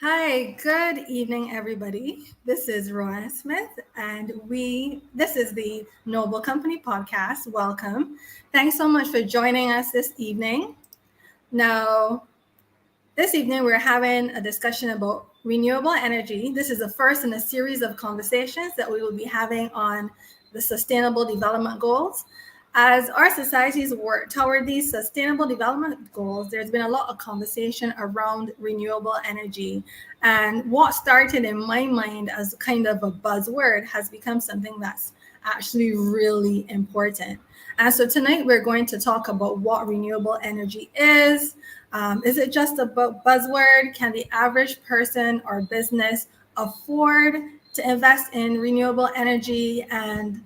Hi, good evening, everybody. This is Rowan Smith, and this is the Noble Company podcast. Welcome. Thanks so much for joining us this evening. Now, this evening we're having a discussion about renewable energy. This is the first in a series of conversations that we will be having on the Sustainable Development Goals. As our societies work toward these sustainable development goals, there's been a lot of conversation around renewable energy. And what started in my mind as kind of a buzzword has become something that's actually really important. And so tonight we're going to talk about what renewable energy is it just a buzzword? Can the average person or business afford to invest in renewable energy? And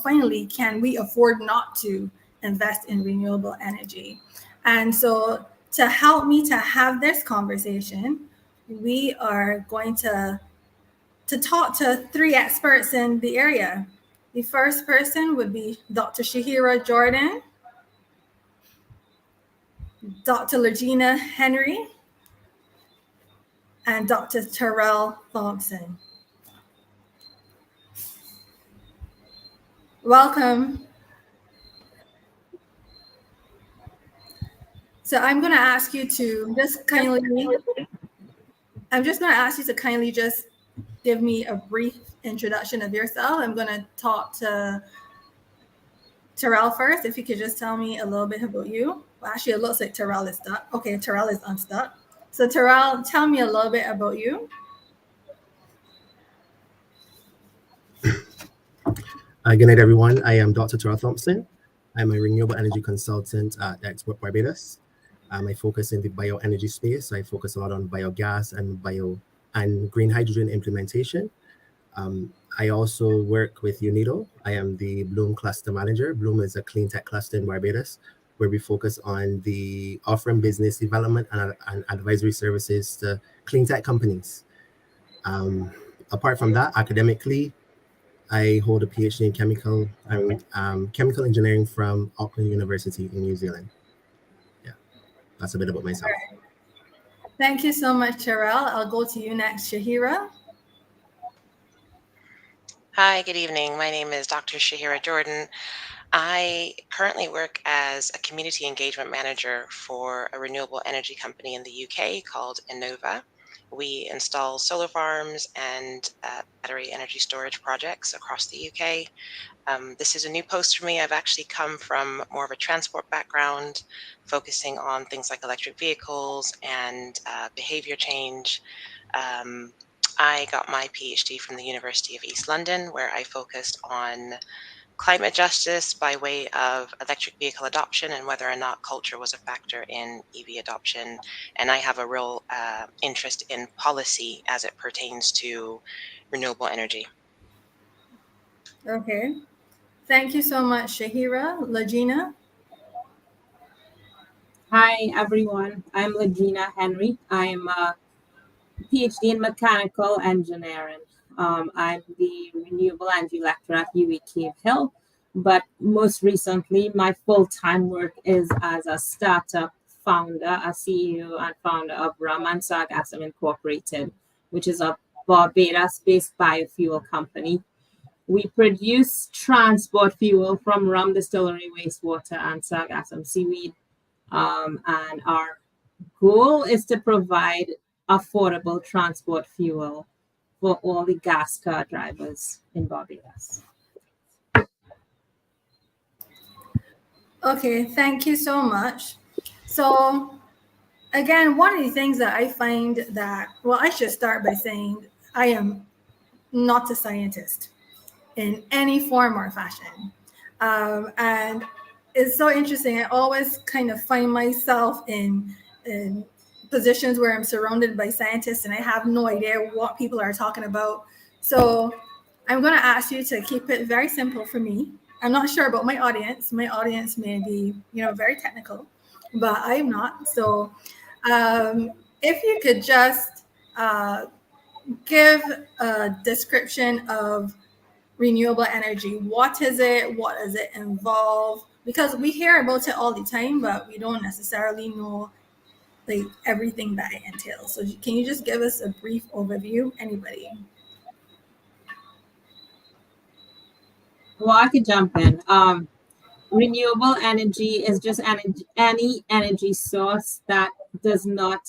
finally, can we afford not to invest in renewable energy? And so to help me to have this conversation, we are going to talk to three experts in the area. The first person would be Dr. Shaherah Jordan, Dr. Legena Henry, and Dr. Terrell Thompson. Welcome. So I'm going to ask you to just kindly just give me a brief introduction of yourself. I'm going to talk to Terrell first. If you could just tell me a little bit about you. Well, actually, it looks like Terrell is stuck. Okay, Terrell is unstuck. So Terrell, tell me a little bit about you. Good night, everyone. I am Dr. Terrell Thompson. I'm a renewable energy consultant at Export Barbados. I focus in the bioenergy space. I focus a lot on biogas and green hydrogen implementation. I also work with UNIDO. I am the Bloom Cluster Manager. Bloom is a clean tech cluster in Barbados, where we focus on the offering business development and advisory services to clean tech companies. Apart from that, academically, I hold a PhD in chemical engineering from Auckland University in New Zealand. Yeah, that's a bit about myself. Right. Thank you so much, Terrell. I'll go to you next, Shaherah. Hi, good evening. My name is Dr. Shaherah Jordan. I currently work as a community engagement manager for a renewable energy company in the UK called Innova. We install solar farms and battery energy storage projects across the UK. This is a new post for me. I've actually come from more of a transport background, focusing on things like electric vehicles and behavior change. I got my PhD from the University of East London, where I focused on climate justice by way of electric vehicle adoption and whether or not culture was a factor in EV adoption. And I have a real interest in policy as it pertains to renewable energy. Okay. Thank you so much, Shaherah. Legena. Hi, everyone. I'm Legena Henry. I'm a PhD in mechanical engineering. I'm the renewable energy lecturer at UWI Cave Hill, but most recently, my full-time work is as a startup founder, a CEO and founder of Rum and Sargassum Incorporated, which is a Barbados-based biofuel company. We produce transport fuel from rum distillery wastewater and sargassum seaweed. And our goal is to provide affordable transport fuel for all the gas car drivers in Barbados. Okay, thank you so much. So, again, one of the things that I find I should start by saying I am not a scientist in any form or fashion. And it's so interesting. I always kind of find myself in positions where I'm surrounded by scientists and I have no idea what people are talking about. So I'm going to ask you to keep it very simple for me. I'm not sure about my audience. My audience may be, very technical, but I'm not. So if you could just give a description of renewable energy. What is it? What does it involve? Because we hear about it all the time, but we don't necessarily know like everything that it entails. So can you just give us a brief overview, anybody? Well, I could jump in. Renewable energy is just any energy source that does not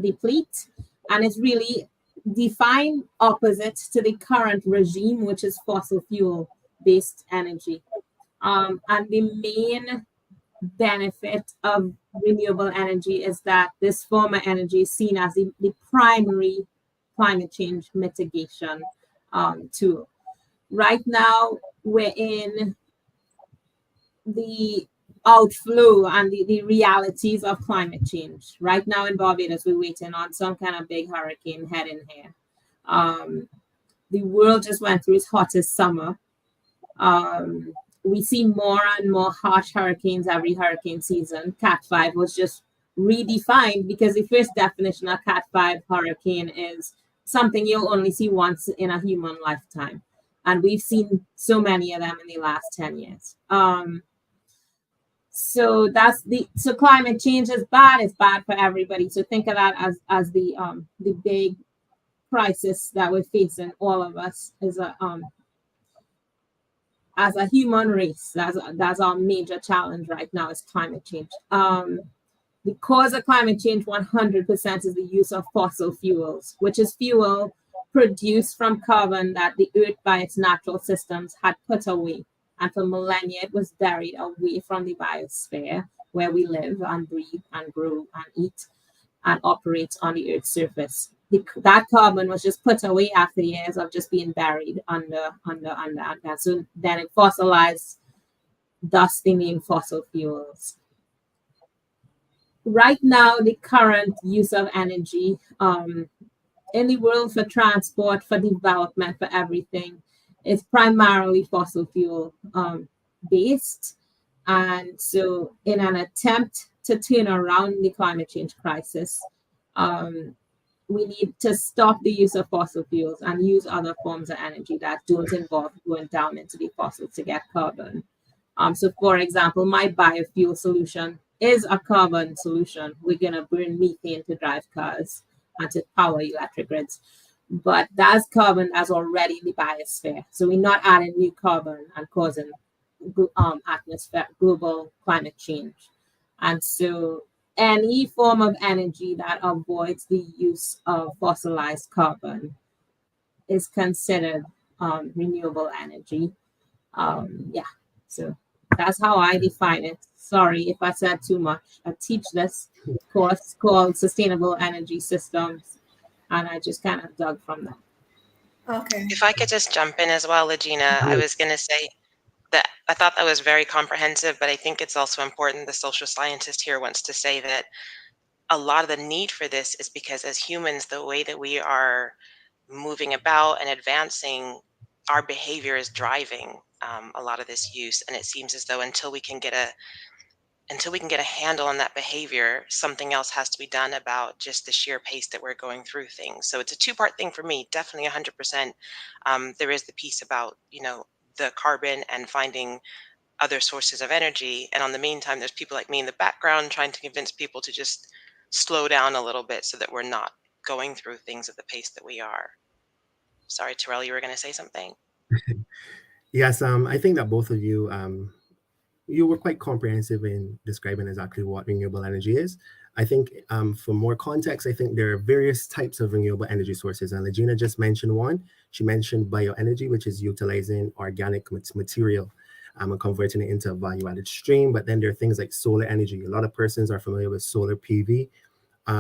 deplete, and it's really defined opposite to the current regime, which is fossil fuel based energy. And the main benefit of renewable energy is that this form of energy is seen as the primary climate change mitigation tool. Right now, we're in the outflow and the realities of climate change. Right now in Barbados, we're waiting on some kind of big hurricane heading here. The world just went through its hottest summer. We see more and more harsh hurricanes every hurricane season. Cat 5 was just redefined because the first definition of Cat 5 hurricane is something you'll only see once in a human lifetime. And we've seen so many of them in the last 10 years. So climate change is bad. It's bad for everybody. So think of that as the big crisis that we're facing, all of us, as a human race. That's our major challenge right now, is climate change. The cause of climate change 100% is the use of fossil fuels, which is fuel produced from carbon that the earth by its natural systems had put away. And for millennia, it was buried away from the biosphere where we live and breathe and grow and eat and operate on the earth's surface. That carbon was just put away after years of just being buried under. So then it fossilized, thus the name fossil fuels. Right now, the current use of energy in the world for transport, for development, for everything, is primarily fossil fuel based. And so in an attempt to turn around the climate change crisis, we need to stop the use of fossil fuels and use other forms of energy that don't involve going down into the fossil to get carbon. So for example, my biofuel solution is a carbon solution. We're going to burn methane to drive cars and to power electric grids. But that's carbon that's already in the biosphere. So we're not adding new carbon and causing global climate change. And so any form of energy that avoids the use of fossilized carbon is considered renewable energy. So that's how I define it. Sorry if I said too much. I teach this course called Sustainable Energy Systems, and I just kind of dug from that. Okay. If I could just jump in as well, Legena, I was going to say that I thought that was very comprehensive, but I think it's also important. The social scientist here wants to say that a lot of the need for this is because as humans, the way that we are moving about and advancing, our behavior is driving a lot of this use. And it seems as though until we can get a handle on that behavior, something else has to be done about just the sheer pace that we're going through things. So it's a two-part thing for me, definitely 100%. There is the piece about, the carbon and finding other sources of energy. And on the meantime, there's people like me in the background trying to convince people to just slow down a little bit so that we're not going through things at the pace that we are. Sorry, Terrell, you were going to say something? Yes, I think that both of you, you were quite comprehensive in describing exactly what renewable energy is. I think for more context, I think there are various types of renewable energy sources. And Legena just mentioned one. She mentioned bioenergy, which is utilizing organic material and converting it into a value-added stream. But then there are things like solar energy. A lot of persons are familiar with solar PV.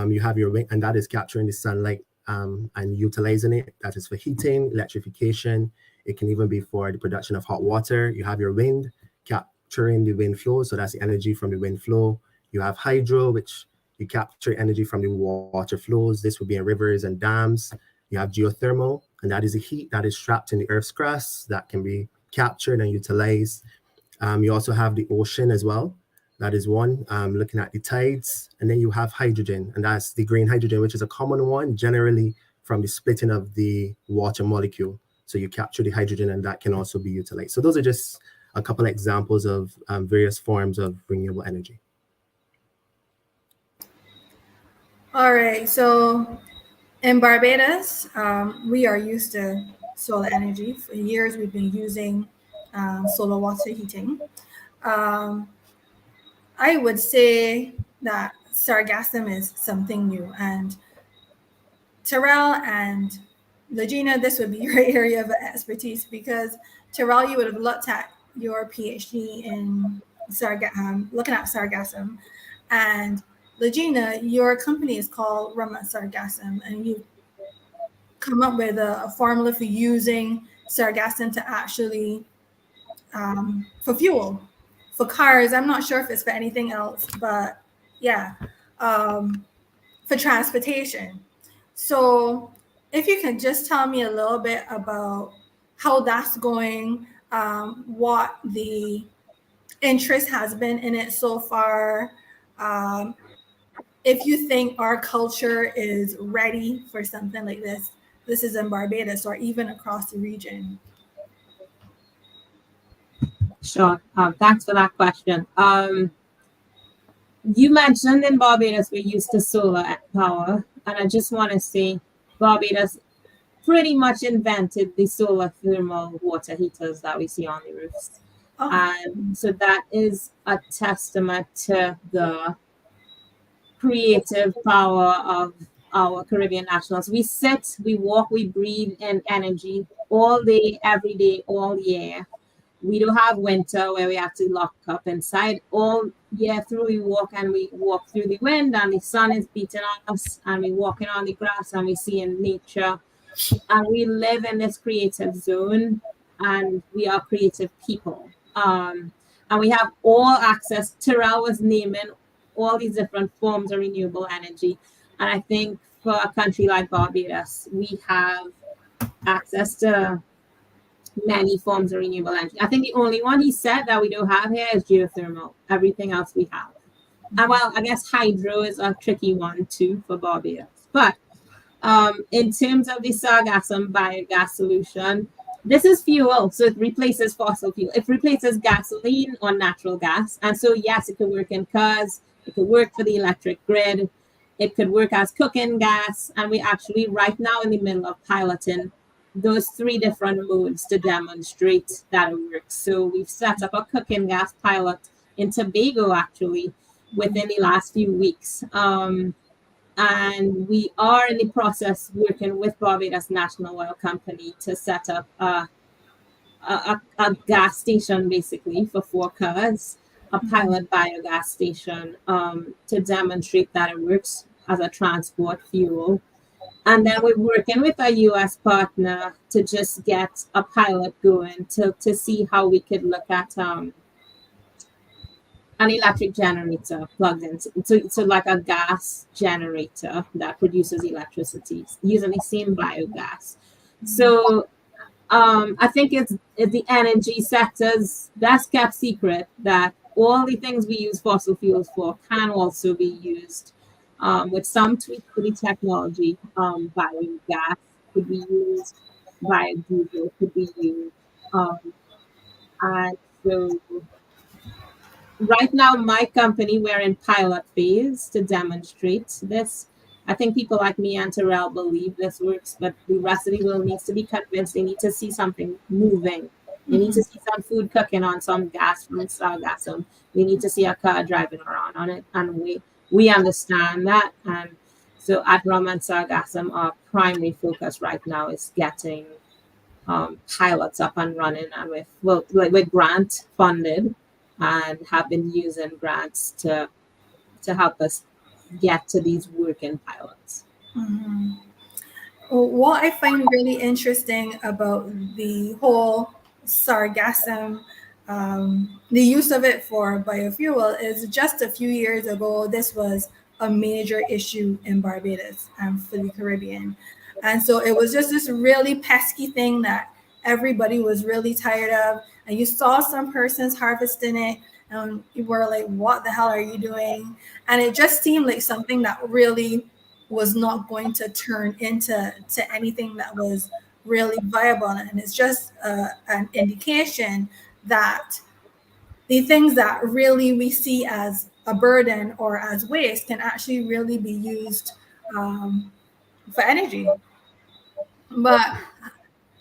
You have your wind, and that is capturing the sunlight and utilizing it. That is for heating, electrification. It can even be for the production of hot water. You have your wind, capturing the wind flow. So that's the energy from the wind flow. You have hydro, which you capture energy from the water flows. This would be in rivers and dams. You have geothermal, and that is the heat that is trapped in the Earth's crust that can be captured and utilized. You also have the ocean as well. That is one, looking at the tides. And then you have hydrogen, and that's the green hydrogen, which is a common one, generally from the splitting of the water molecule. So you capture the hydrogen, and that can also be utilized. So those are just a couple of examples of various forms of renewable energy. All right. So in Barbados, we are used to solar energy. For years, we've been using solar water heating. Um, I would say that sargassum is something new. And Terrell and Legena, this would be your area of expertise because Terrell, you would have looked at your PhD in looking at sargassum, and Legena, your company is called Rama Sargassum, and you come up with a formula for using sargassum to actually for fuel for cars. I'm not sure if it's for anything else, but yeah, for transportation. So if you can just tell me a little bit about how that's going, what the interest has been in it so far, um, if you think our culture is ready for something like this is in Barbados or even across the region. Sure. Thanks for that question. You mentioned in Barbados we're used to solar power, and I just want to say Barbados pretty much invented the solar thermal water heaters that we see on the roofs. Oh, And so that is a testament to the creative power of our Caribbean nationals. We sit, we walk, we breathe in energy all day, every day, all year. We do have winter where we have to lock up inside. All year through, we walk through the wind, and the sun is beating on us, and we walking on the grass, and we see in nature, and we live in this creative zone, and we are creative people. And we have all access. Terrell was naming all these different forms of renewable energy, and I think for a country like Barbados, we have access to many forms of renewable energy. I think the only one he said that we don't have here is geothermal. Everything else we have. And well, I guess hydro is a tricky one too for Barbados. But in terms of the sargassum biogas solution, this is fuel, so it replaces fossil fuel. It replaces gasoline or natural gas. And so, yes, it could work in cars, it could work for the electric grid, it could work as cooking gas. And we actually, right now, in the middle of piloting those three different modes to demonstrate that it works. So, we've set up a cooking gas pilot in Tobago, actually, within the last few weeks. And we are in the process working with Barbados National Oil Company to set up a gas station basically for 4 cars, a pilot biogas station to demonstrate that it works as a transport fuel. And then we're working with a US partner to just get a pilot going to see how we could look at an electric generator plugged into so like a gas generator that produces electricity using the same biogas. So I think it's the energy sector's best kept secret that all the things we use fossil fuels for can also be used with some tweaks to the technology. Biogas could be used, biodiesel could be used, and so right now, my company, we're in pilot phase to demonstrate this. I think people like me and Terrell believe this works, but the rest of the world needs to be convinced. They need to see something moving. They need to see some food cooking on some gas from sargassum. We need to see a car driving around on it, and we understand that. And so at Rum and Sargassum, our primary focus right now is getting pilots up and running, and with grant funded, and have been using grants to help us get to these working pilots. mhm. What I find really interesting about the whole sargassum, the use of it for biofuel, is just a few years ago, this was a major issue in Barbados and for the Caribbean. And so it was just this really pesky thing that everybody was really tired of. And you saw some persons harvesting it, and you were like, what the hell are you doing? And it just seemed like something that really was not going to turn into anything that was really viable. And it's just an indication that the things that really we see as a burden or as waste can actually really be used for energy. But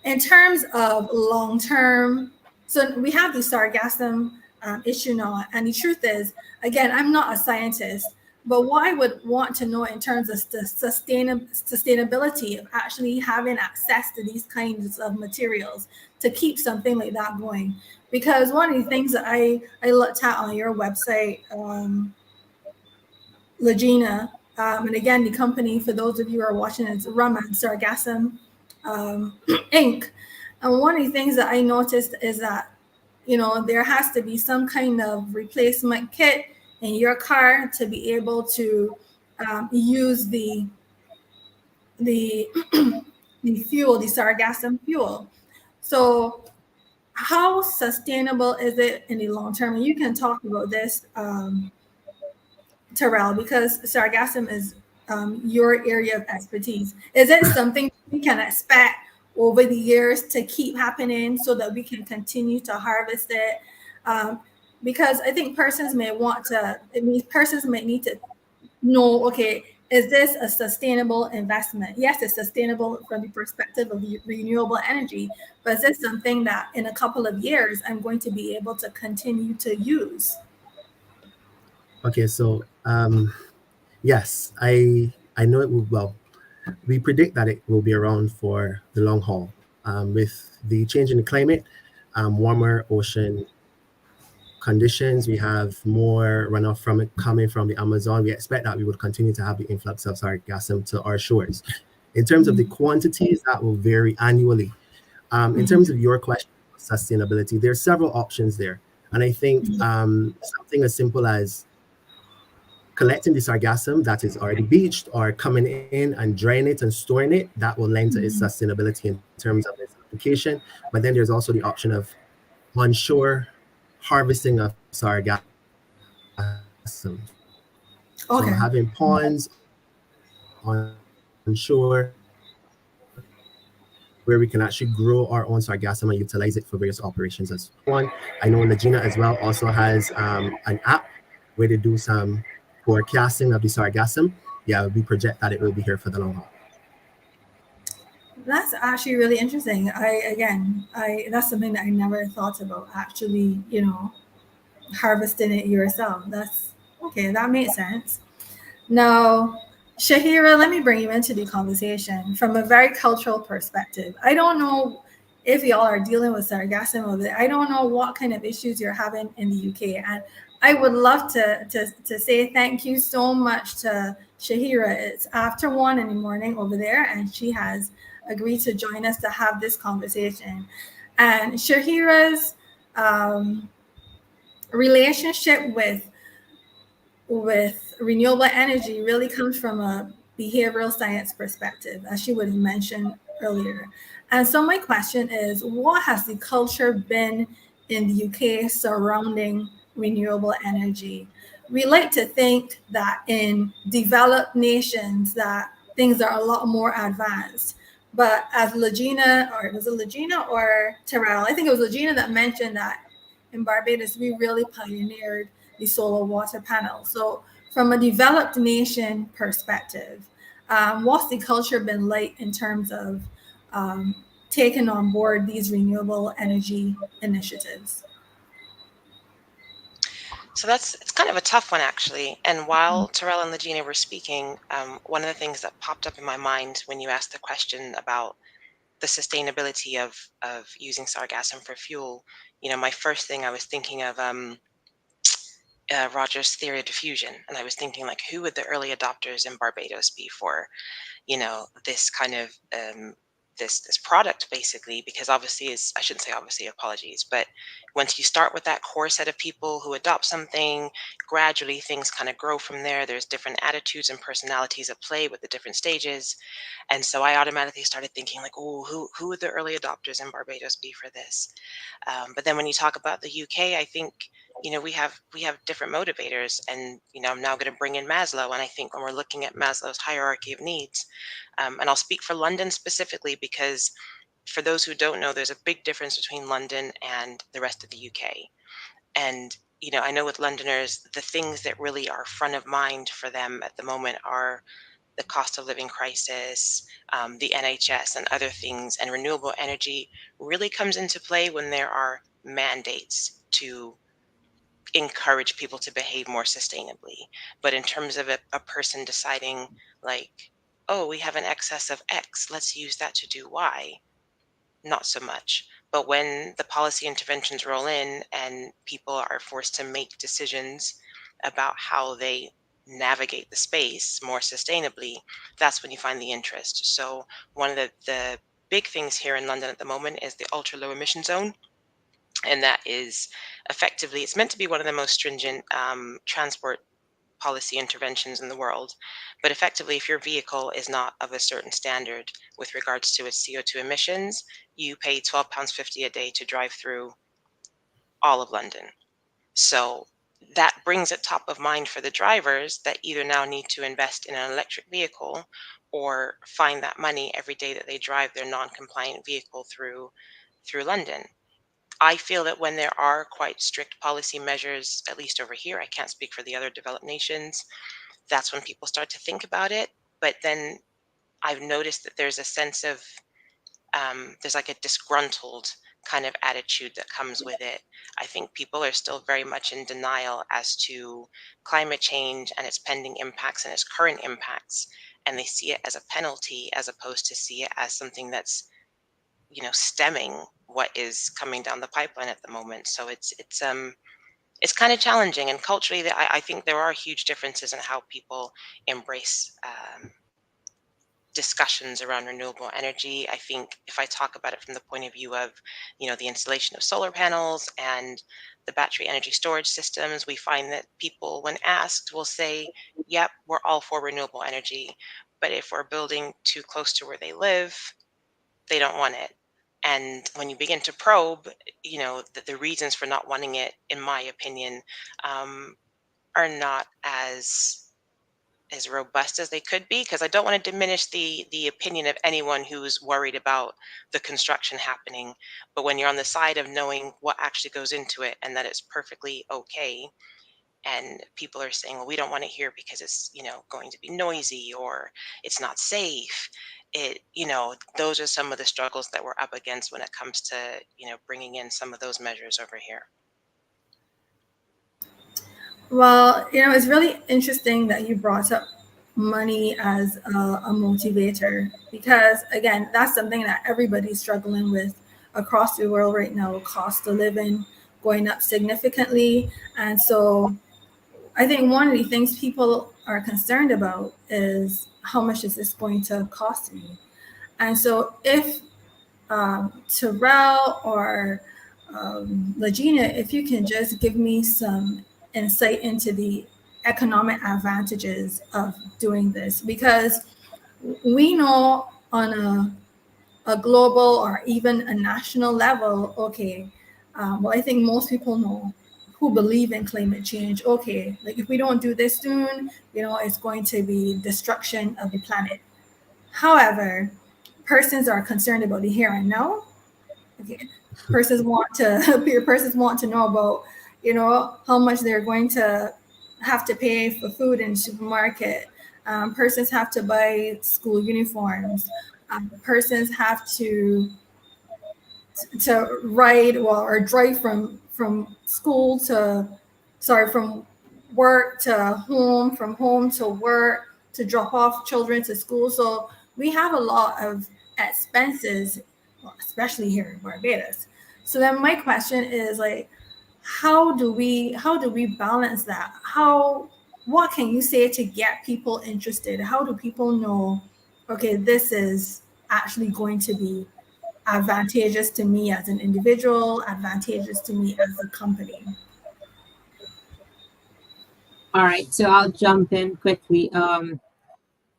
in terms of long term, so we have the sargassum issue now, and the truth is, again, I'm not a scientist, but what I would want to know in terms of the sustainability of actually having access to these kinds of materials to keep something like that going. Because one of the things that I looked at on your website, Legena, and again, the company, for those of you who are watching, is Rum and Sargassum Inc. And one of the things that I noticed is that, there has to be some kind of replacement kit in your car to be able to use the the fuel, the sargassum fuel. So how sustainable is it in the long term? And you can talk about this, Terrell, because sargassum is your area of expertise. Is it something we can expect over the years to keep happening so that we can continue to harvest it? Because I think persons may need to know, okay, is this a sustainable investment? Yes, it's sustainable from the perspective of renewable energy, but is this something that in a couple of years I'm going to be able to continue to use? Okay, so yes, I know it will. Well, we predict that it will be around for the long haul. With the change in the climate, warmer ocean conditions, we have more runoff from it coming from the Amazon. We expect that we would continue to have the influx of sargassum to our shores. In terms of the quantities, that will vary annually. In terms of your question, sustainability, there are several options there. And I think something as simple as collecting the sargassum that is already beached or coming in and drying it and storing it, that will lend to its sustainability in terms of its application. But then there's also the option of onshore harvesting of sargassum. So Okay. having ponds onshore where we can actually grow our own sargassum and utilize it for various operations as one. I know Legena as well also has an app where they do some forecasting of the sargassum. Yeah, we project that it will be here for the long haul. That's actually really interesting. I that's something that I never thought about, actually, harvesting it yourself. That's okay, that makes sense. Now, Shaherah, let me bring you into the conversation from a very cultural perspective. I don't know if y'all are dealing with sargassum over there. I don't know what kind of issues you're having in the UK. And I would love to say thank you so much to Shaherah. It's after 1 in the morning over there, and she has agreed to join us to have this conversation. And Shaherah's relationship with renewable energy really comes from a behavioral science perspective, as she would have mentioned earlier. And so my question is, what has the culture been in the UK surrounding renewable energy? We like to think that in developed nations that things are a lot more advanced. But as Legena, or was it Legena or Terrell? I think it was Legena that mentioned that in Barbados, we really pioneered the solar water panel. So from a developed nation perspective, what's the culture been like in terms of taking on board these renewable energy initiatives? So it's kind of a tough one, actually. And while Terrell and Legena were speaking, one of the things that popped up in my mind when you asked the question about the sustainability of using sargassum for fuel, my first thing I was thinking of Roger's theory of diffusion, and I was thinking, like, who would the early adopters in Barbados be for, this kind of this product, basically? Because obviously, I shouldn't say obviously, apologies, but once you start with that core set of people who adopt something, gradually things kind of grow from there. There's different attitudes and personalities at play with the different stages, and so I automatically started thinking, like, oh, who would the early adopters in Barbados be for this? But then when you talk about the UK, I think we have different motivators, and I'm now going to bring in Maslow, and I think when we're looking at Maslow's hierarchy of needs, and I'll speak for London specifically because for those who don't know, there's a big difference between London and the rest of the UK. And I know with Londoners, the things that really are front of mind for them at the moment are the cost of living crisis, the NHS, and other things. And renewable energy really comes into play when there are mandates to encourage people to behave more sustainably. But in terms of a person deciding, like, oh, we have an excess of X, let's use that to do Y, not so much. But when the policy interventions roll in and people are forced to make decisions about how they navigate the space more sustainably, that's when you find the interest. So one of the big things here in London at the moment is the ultra low emission zone. And that is effectively, it's meant to be one of the most stringent transport policy interventions in the world. But effectively, if your vehicle is not of a certain standard with regards to its CO2 emissions, you pay £12.50 a day to drive through all of London. So that brings it top of mind for the drivers that either now need to invest in an electric vehicle or find that money every day that they drive their non-compliant vehicle through London. I feel that when there are quite strict policy measures, at least over here, I can't speak for the other developed nations, that's when people start to think about it. But then I've noticed that there's a sense of, there's like a disgruntled kind of attitude that comes with it. I think people are still very much in denial as to climate change and its pending impacts and its current impacts. And they see it as a penalty as opposed to see it as something that's, stemming what is coming down the pipeline at the moment. So it's kind of challenging, and culturally, I think there are huge differences in how people embrace discussions around renewable energy. I think if I talk about it from the point of view of, the installation of solar panels and the battery energy storage systems, we find that people, when asked, will say, "Yep, we're all for renewable energy," but if we're building too close to where they live, they don't want it. And when you begin to probe, the reasons for not wanting it, in my opinion, are not as robust as they could be. Because I don't want to diminish the opinion of anyone who's worried about the construction happening. But when you're on the side of knowing what actually goes into it and that it's perfectly okay, and people are saying, well, we don't want it here because it's going to be noisy or it's not safe, those are some of the struggles that we're up against when it comes to bringing in some of those measures over here. Well, it's really interesting that you brought up money as a motivator, because again, that's something that everybody's struggling with across the world right now. Cost of living going up significantly. And so I think one of the things people are concerned about is, how much is this going to cost me? And so if Terrell or Legena, if you can just give me some insight into the economic advantages of doing this, because we know on a global or even a national level, okay, well, I think most people know, who believe in climate change, okay, like if we don't do this soon, it's going to be destruction of the planet. However, persons are concerned about the here and now. Okay. Persons want to know about, how much they're going to have to pay for food in the supermarket. Persons have to buy school uniforms. Persons have to ride, or drive from school to, from work to home, from home to work, to drop off children to school. So we have a lot of expenses, especially here in Barbados. So then my question is, like, how do we balance that? What can you say to get people interested? How do people know, okay, this is actually going to be advantageous to me as an individual, advantageous to me as a company? All right, so I'll jump in quickly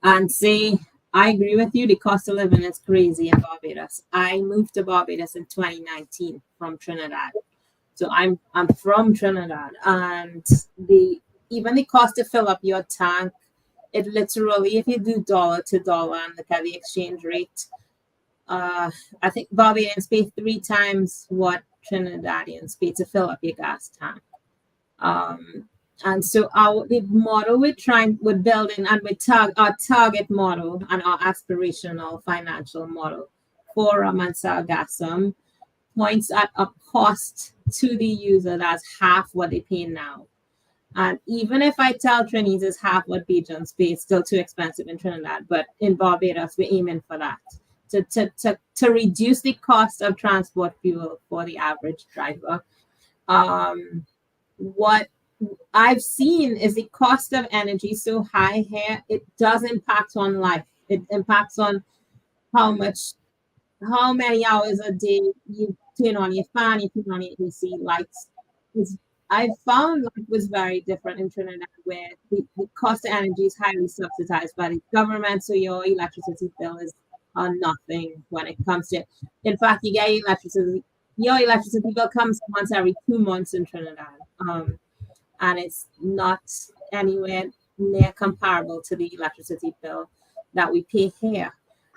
and say I agree with you. The cost of living is crazy in Barbados. I moved to Barbados in 2019 from Trinidad. So I'm from Trinidad, and even the cost to fill up your tank, it literally, if you do dollar to dollar and look at the exchange rate, I think Barbadians pay 3 times what Trinidadians pay to fill up your gas tank. And so the model we're building, and our target model and our aspirational financial model for Raman Sargassum points at a cost to the user that's half what they pay now. And even if I tell Trinis is half what Bajans pay, it's still too expensive in Trinidad. But in Barbados, we're aiming for that. To reduce the cost of transport fuel for the average driver. What I've seen is the cost of energy so high here, it does impact on life. It impacts on how many hours a day you turn on your fan, you turn on your AC lights. I found life was very different in Trinidad, where the cost of energy is highly subsidized by the government, so your electricity bill is nothing when it comes to it. In fact, you get your electricity bill comes once every 2 months in Trinidad. And it's not anywhere near comparable to the electricity bill that we pay here.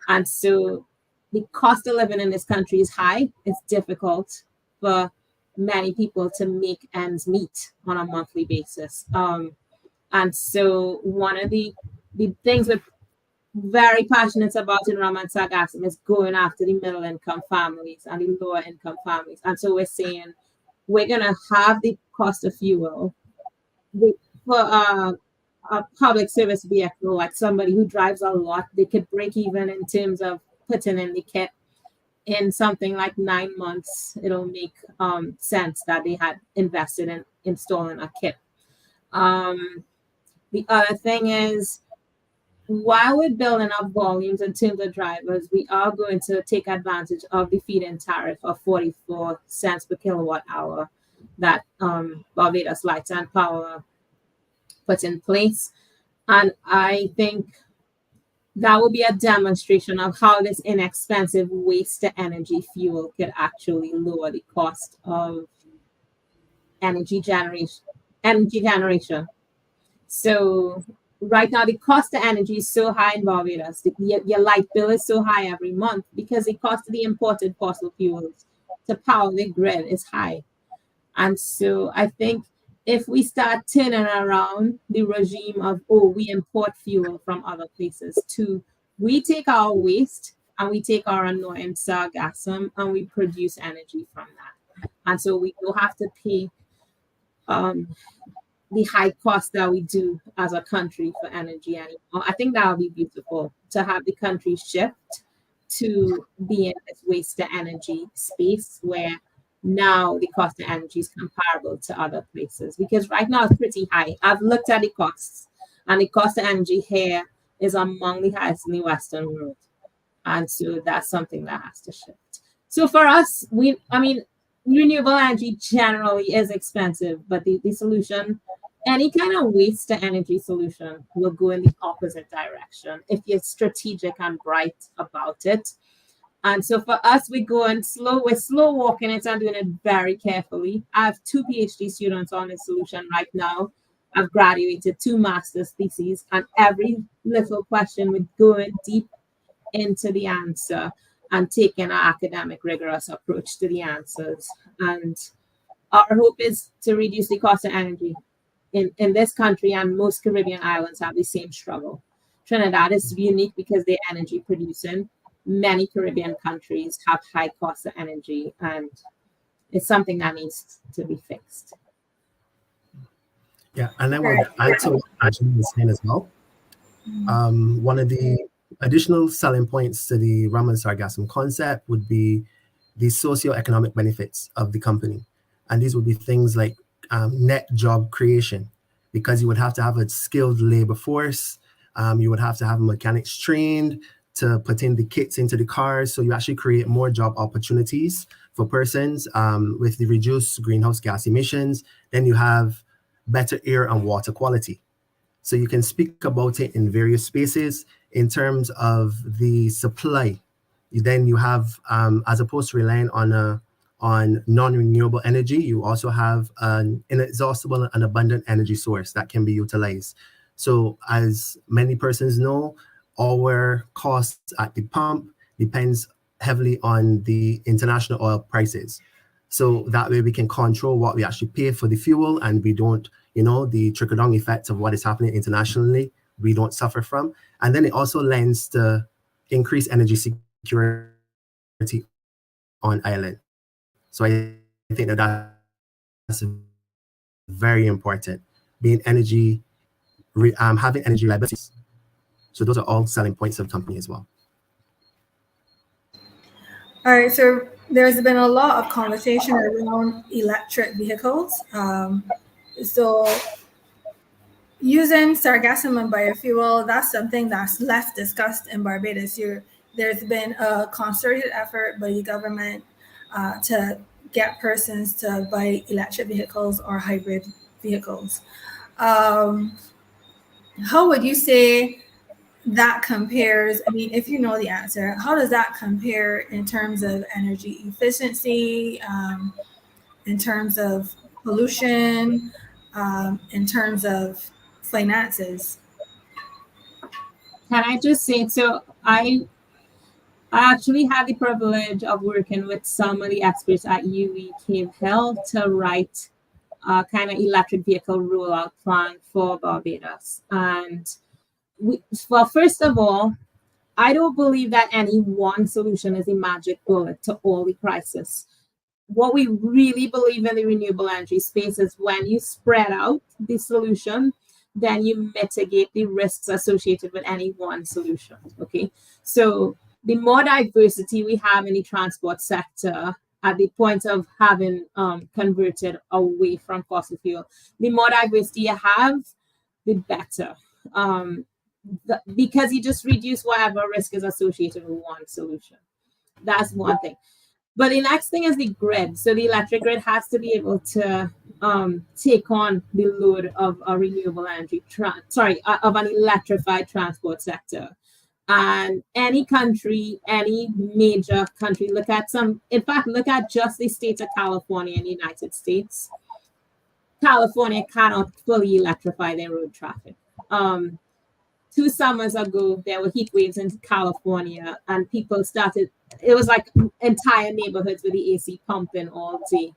And so the cost of living in this country is high. It's difficult for many people to make ends meet on a monthly basis. And so one of the things we're very passionate about in Raman Sargassum is going after the middle income families and the lower income families. And so we're saying we're going to have the cost of fuel for a public service vehicle, like somebody who drives a lot. They could break even in terms of putting in the kit in something like 9 months. It'll make sense that they had invested in installing a kit. The other thing is, while we're building up volumes in terms of drivers, we are going to take advantage of the feed-in tariff of 44 cents per kilowatt hour that Barbados Light and Power put in place. And I think that will be a demonstration of how this inexpensive waste to energy fuel could actually lower the cost of energy generation. So right now, the cost of energy is so high in Barbados. Your light bill is so high every month because the cost of the imported fossil fuels to power the grid is high. And so I think if we start turning around the regime of, we import fuel from other places, to we take our waste and we take our annoying sargassum and we produce energy from that. And so we don't have to pay the high cost that we do as a country for energy anymore. I think that would be beautiful to have the country shift to be in this waste to energy space where now the cost of energy is comparable to other places, because right now it's pretty high. I've looked at the costs, and the cost of energy here is among the highest in the Western world. And so that's something that has to shift. So for us, renewable energy generally is expensive, but the solution, any kind of waste to energy solution, will go in the opposite direction if you're strategic and bright about it. And so for us, we're slow walking it and doing it very carefully. I have 2 PhD students on this solution right now. I've graduated 2 master's theses, and every little question we're going deep into the answer and taking an academic rigorous approach to the answers. And our hope is to reduce the cost of energy in this country, and most Caribbean islands have the same struggle. Trinidad is unique because they're energy producing. Many Caribbean countries have high costs of energy, and it's something that needs to be fixed. Yeah, and I want to add to what Angela was saying as well. One of the additional selling points to the Raman Sargassum concept would be the socio-economic benefits of the company. And these would be things like net job creation, because you would have to have a skilled labor force. You would have to have mechanics trained to put in the kits into the cars. So you actually create more job opportunities for persons with the reduced greenhouse gas emissions. Then you have better air and water quality. So you can speak about it in various spaces. In terms of the supply, then you have, as opposed to relying on non-renewable energy, you also have an inexhaustible and abundant energy source that can be utilized. So as many persons know, our costs at the pump depends heavily on the international oil prices. So that way we can control what we actually pay for the fuel, and we don't, the trickle-down effects of what is happening internationally, we don't suffer from. And then it also lends to increased energy security on island. So I think that's very important. Being having energy reliability. So those are all selling points of the company as well. All right, so there's been a lot of conversation around electric vehicles. So using sargassum and biofuel, that's something that's less discussed in Barbados. There's been a concerted effort by the government to get persons to buy electric vehicles or hybrid vehicles. How would you say that compares? I mean, if you know the answer, how does that compare in terms of energy efficiency, in terms of pollution, in terms of finances? Can I just say, so I actually had the privilege of working with some of the experts at UWI Cave Hill to write a kind of electric vehicle rollout plan for Barbados. And well, first of all, I don't believe that any one solution is a magic bullet to all the crisis. What we really believe in the renewable energy space is when you spread out the solution, then you mitigate the risks associated with any one solution. Okay, so the more diversity we have in the transport sector at the point of having converted away from fossil fuel, the more diversity you have, the better. Because you just reduce whatever risk is associated with one solution. That's one thing. But the next thing is the grid. So the electric grid has to be able to take on the load of a renewable energy, of an electrified transport sector. And any country, any major country, look at just the state of California in the United States. California cannot fully electrify their road traffic. 2 summers ago, there were heat waves in California, and people started, it was like entire neighborhoods with the AC pumping all day,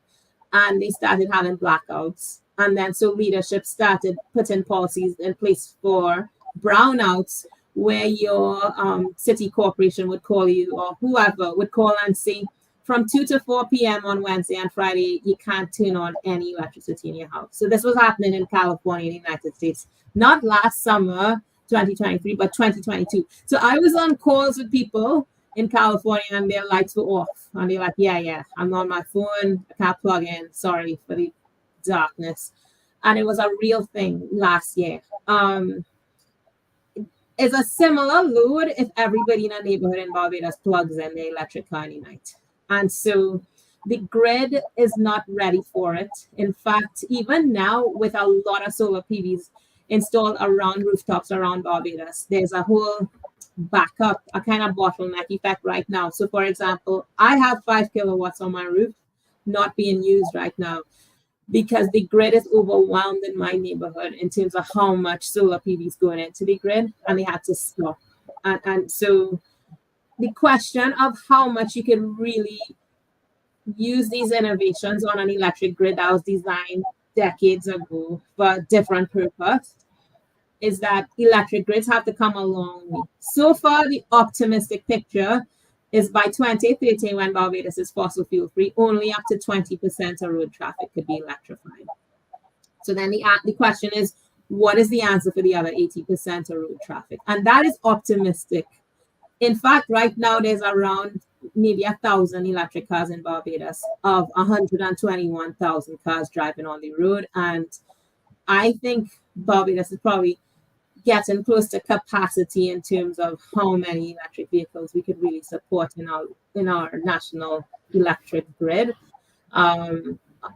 and they started having blackouts. And then so leadership started putting policies in place for brownouts, where your city corporation would call you, or whoever would call and say, from 2 to 4 p.m. on Wednesday and Friday, you can't turn on any electricity in your house. So this was happening in California, in the United States, not last summer, 2023, but 2022. So I was on calls with people in California, and their lights were off, and they're like, yeah, I'm on my phone, I can't plug in, sorry for the darkness. And it was a real thing last year. It's a similar load if everybody in a neighborhood in Barbados plugs in their electric car any night. And so the grid is not ready for it. In fact, even now, with a lot of solar PVs installed around rooftops around Barbados, there's a whole backup, a kind of bottleneck effect right now. So for example, I have 5 kilowatts on my roof not being used right now because the grid is overwhelmed in my neighborhood in terms of how much solar PV is going into the grid, and they had to stop. And so the question of how much you can really use these innovations on an electric grid that was designed decades ago for a different purpose is that electric grids have to come a long way. So far, the optimistic picture is by 2030, when Barbados is fossil fuel free, only up to 20% of road traffic could be electrified. So then the question is, what is the answer for the other 80% of road traffic? And that is optimistic. In fact, right now there's around maybe 1,000 electric cars in Barbados of 121,000 cars driving on the road. And I think Barbados is probably getting close to capacity in terms of how many electric vehicles we could really support in our national electric grid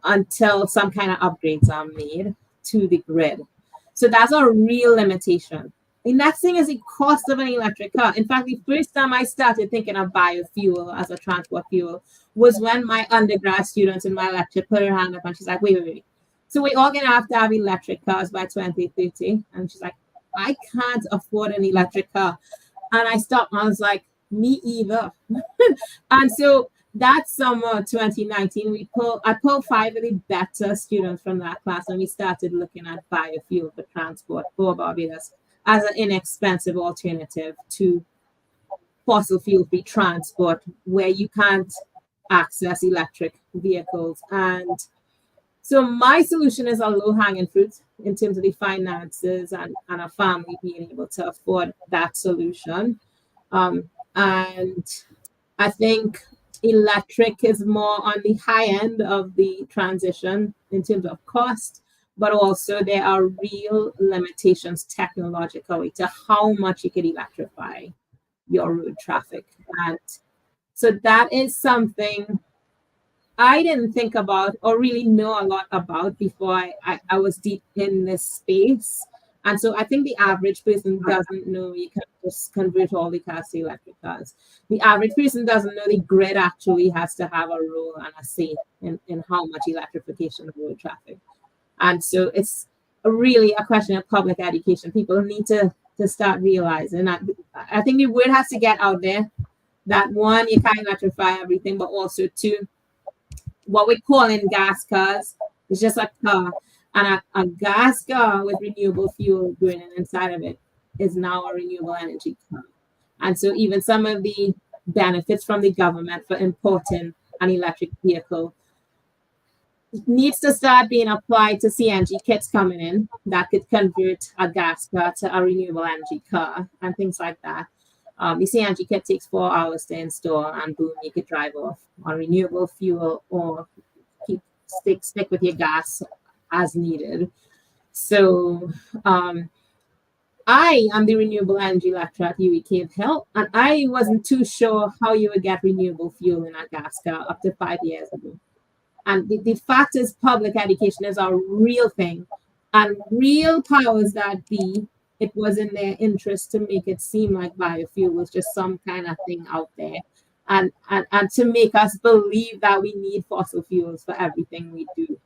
until some kind of upgrades are made to the grid. So that's a real limitation. The next thing is the cost of an electric car. In fact, the first time I started thinking of biofuel as a transport fuel was when my undergrad students in my lecture put her hand up and she's like, wait. So we're all going to have electric cars by 2030. And she's like, I can't afford an electric car. And I stopped and I was like, me either. And so that summer 2019, I pulled 5 of the better students from that class, and we started looking at biofuel for transport for Barbados as an inexpensive alternative to fossil fuel free transport where you can't access electric vehicles. And so my solution is a low hanging fruit in terms of the finances and a family being able to afford that solution. And I think electric is more on the high end of the transition in terms of cost, but also there are real limitations technologically to how much you could electrify your road traffic. And so that is something I didn't think about or really know a lot about before I was deep in this space. And so I think the average person doesn't know you can just convert all the cars to electric cars. The average person doesn't know the grid actually has to have a role and a say in how much electrification of road traffic. And so it's really a question of public education. People need to start realizing that. I think the word has to get out there that one, you can't electrify everything, but also two, what we call in gas cars is just a car. And a gas car with renewable fuel going inside of it is now a renewable energy car. And so even some of the benefits from the government for importing an electric vehicle needs to start being applied to CNG kits coming in that could convert a gas car to a renewable energy car and things like that. The CNG kit takes 4 hours to install, and boom, you could drive off on renewable fuel or stick with your gas as needed. So I am the renewable energy lecturer at UWI Cave Hill, and I wasn't too sure how you would get renewable fuel in a gas car up to 5 years ago. And the fact is, public education is a real thing, and real powers that be, it was in their interest to make it seem like biofuel was just some kind of thing out there, and to make us believe that we need fossil fuels for everything we do.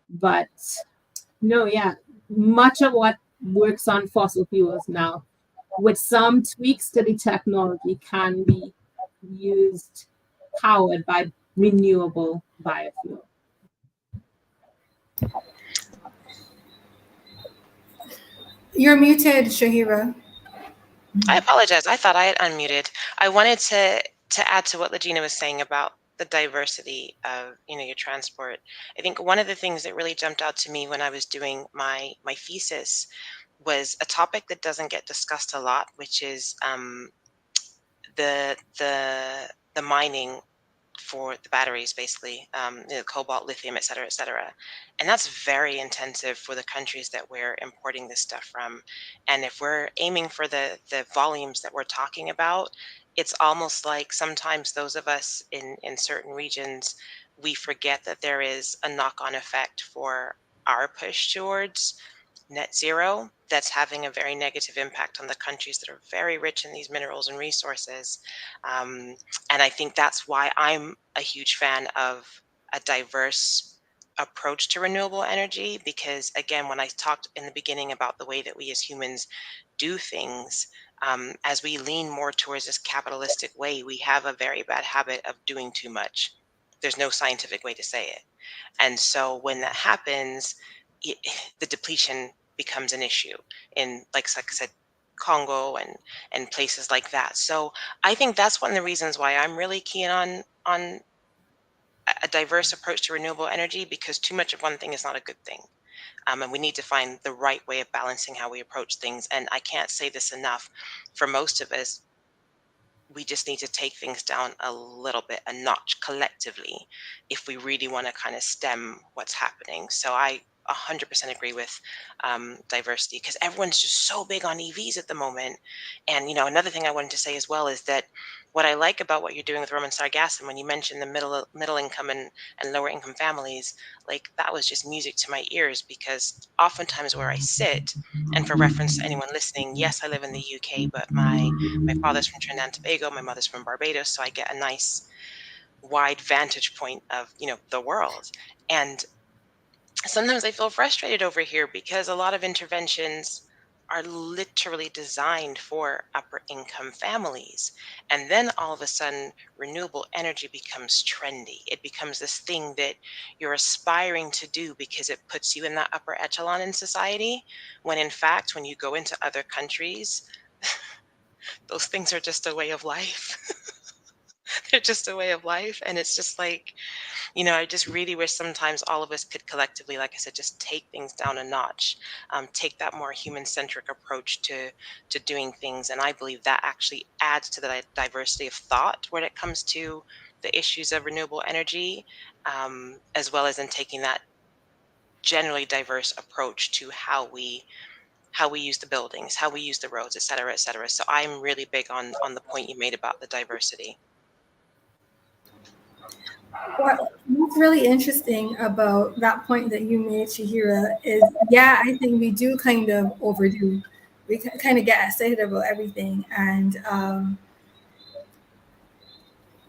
But no, yeah, much of what works on fossil fuels now, with some tweaks to the technology, can be used, powered by renewable biofuel. You're muted, Shaherah. I apologize. I thought I had unmuted. I wanted to add to what Legena was saying about the diversity of your transport. I think one of the things that really jumped out to me when I was doing my thesis was a topic that doesn't get discussed a lot, which is the mining for the batteries, basically, cobalt, lithium, et cetera, and that's very intensive for the countries that we're importing this stuff from. And if we're aiming for the volumes that we're talking about, it's almost like sometimes those of us in certain regions, we forget that there is a knock-on effect for our push towards net zero that's having a very negative impact on the countries that are very rich in these minerals and resources. And I think that's why I'm a huge fan of a diverse approach to renewable energy, because again, when I talked in the beginning about the way that we as humans do things, as we lean more towards this capitalistic way, we have a very bad habit of doing too much. There's no scientific way to say it. And so when that happens, the depletion becomes an issue in, like I said, Congo and places like that. So I think that's one of the reasons why I'm really keen on a diverse approach to renewable energy, because too much of one thing is not a good thing. And we need to find the right way of balancing how we approach things. And I can't say this enough. For most of us, we just need to take things down a little bit, a notch collectively, if we really want to kind of stem what's happening. So I 100% agree with diversity, because everyone's just so big on EVs at the moment. And another thing I wanted to say as well is that what I like about what you're doing with Roman Star Gas, and when you mentioned the middle income and lower income families, like that was just music to my ears, because oftentimes where I sit, and for reference to anyone listening, yes, I live in the UK, but my father's from Trinidad and Tobago, my mother's from Barbados, so I get a nice wide vantage point of the world. And sometimes I feel frustrated over here because a lot of interventions are literally designed for upper income families. And then all of a sudden, renewable energy becomes trendy. It becomes this thing that you're aspiring to do because it puts you in that upper echelon in society. When in fact, when you go into other countries, those things are just a way of life. They're just a way of life. And it's just like, I just really wish sometimes all of us could collectively, like I said, just take things down a notch, take that more human-centric approach to doing things. And I believe that actually adds to the diversity of thought when it comes to the issues of renewable energy, as well as in taking that generally diverse approach to how we use the buildings, how we use the roads, et cetera, et cetera. So I'm really big on the point you made about the diversity. What's really interesting about that point that you made, Shaherah, is I think we do kind of overdo. We kind of get excited about everything, and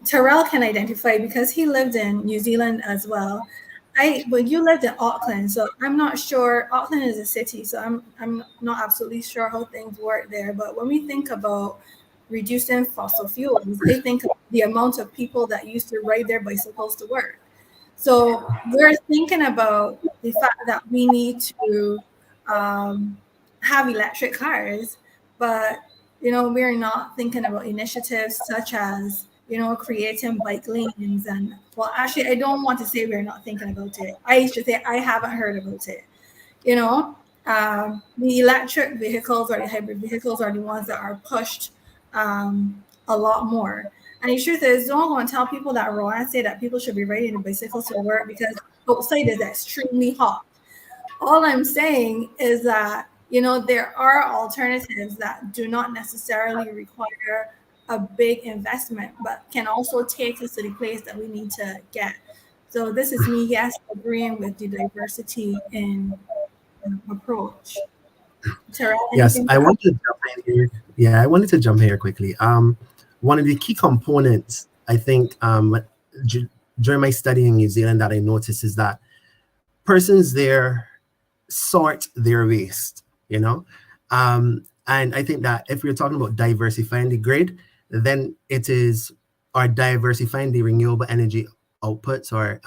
Terrell can identify because he lived in New Zealand as well. But you lived in Auckland, so I'm not sure. Auckland is a city, so I'm not absolutely sure how things work there. But when we think about reducing fossil fuels, I think of the amount of people that used to ride their bicycles to work. So we're thinking about the fact that we need to have electric cars, but we're not thinking about initiatives such as creating bike lanes. And well, actually, I don't want to say we're not thinking about it. I should say I haven't heard about it. The electric vehicles or the hybrid vehicles are the ones that are pushed a lot more. And the truth is, don't go and tell people that Rowan say that people should be riding bicycles to work because outside is extremely hot. All I'm saying is that there are alternatives that do not necessarily require a big investment, but can also take us to the place that we need to get. So this is me, yes, agreeing with the diversity in approach. Terrell, Yes, I wanted to jump in here. Yeah, I wanted to jump here quickly. One of the key components, I think, during my study in New Zealand that I noticed is that persons there sort their waste, and I think that if we're talking about diversifying the grid, then it is or diversifying the renewable energy outputs, or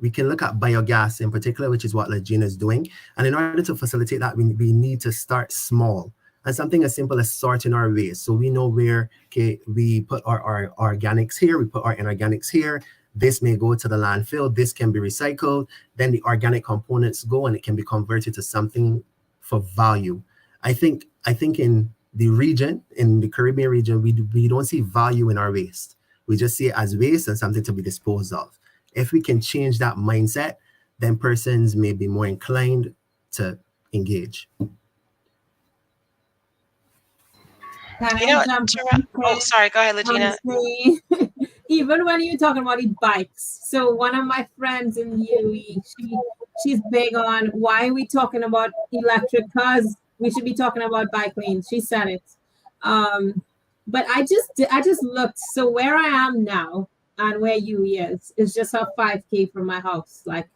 we can look at biogas in particular, which is what Legena is doing. And in order to facilitate that, we need to start small. And something as simple as sorting our waste. So we know where, we put our organics here, we put our inorganics here. This may go to the landfill. This can be recycled. Then the organic components go and it can be converted to something for value. I think in the region, in the Caribbean region, we don't see value in our waste. We just see it as waste and something to be disposed of. If we can change that mindset, then persons may be more inclined to engage. Sorry, go ahead, Legena. Even when you're talking about the bikes, so one of my friends in the UAE, she's big on why are we talking about electric cars? We should be talking about bike lanes. She said it. But I just looked. So where I am now and where UE is just a 5K from my house. Like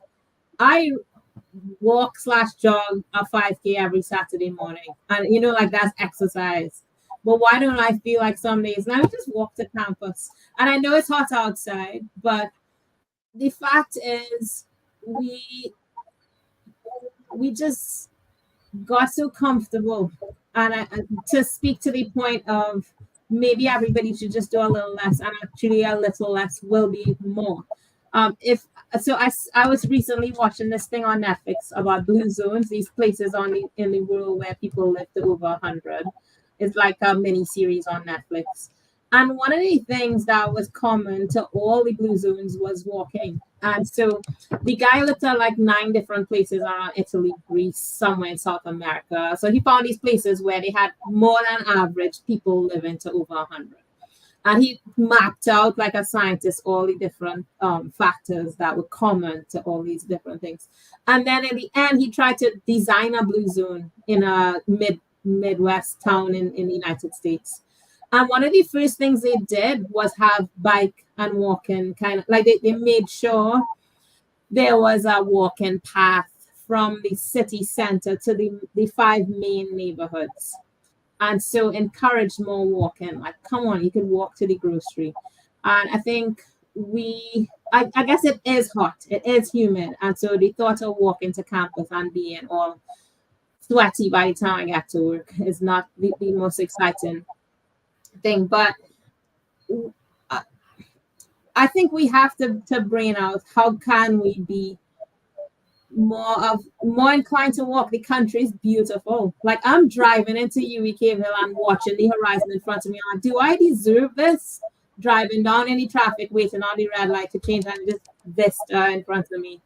I walk/jog a 5K every Saturday morning, and like that's exercise. But why don't I feel like some days now I just walk to campus? And I know it's hot outside, but the fact is we just got so comfortable. And to speak to the point of maybe everybody should just do a little less, and actually a little less will be more. I was recently watching this thing on Netflix about blue zones, these places in the world where people live to over 100. It's like a mini series on Netflix. And one of the things that was common to all the blue zones was walking. And so the guy looked at like 9 different places around Italy, Greece, somewhere in South America. So he found these places where they had more than average people living to over 100. And he mapped out, like a scientist, all the different factors that were common to all these different things. And then in the end, he tried to design a blue zone in a Midwest town in the United States. And one of the first things they did was have bike and walking kind of like they made sure there was a walking path from the city center to the five main neighborhoods. And so encourage more walking. Like, come on, you can walk to the grocery. And I think I guess it is hot, it is humid. And so the thought of walking to campus and being all sweaty by the time I get to work is not the most exciting thing. But I I think we have to bring out how can we be more inclined to walk. The country is beautiful. Like, I'm driving into UV Cave Hill and watching the horizon in front of me. I'm like, do I deserve this? Driving down any traffic, waiting on the red light to change, and this vista in front of me,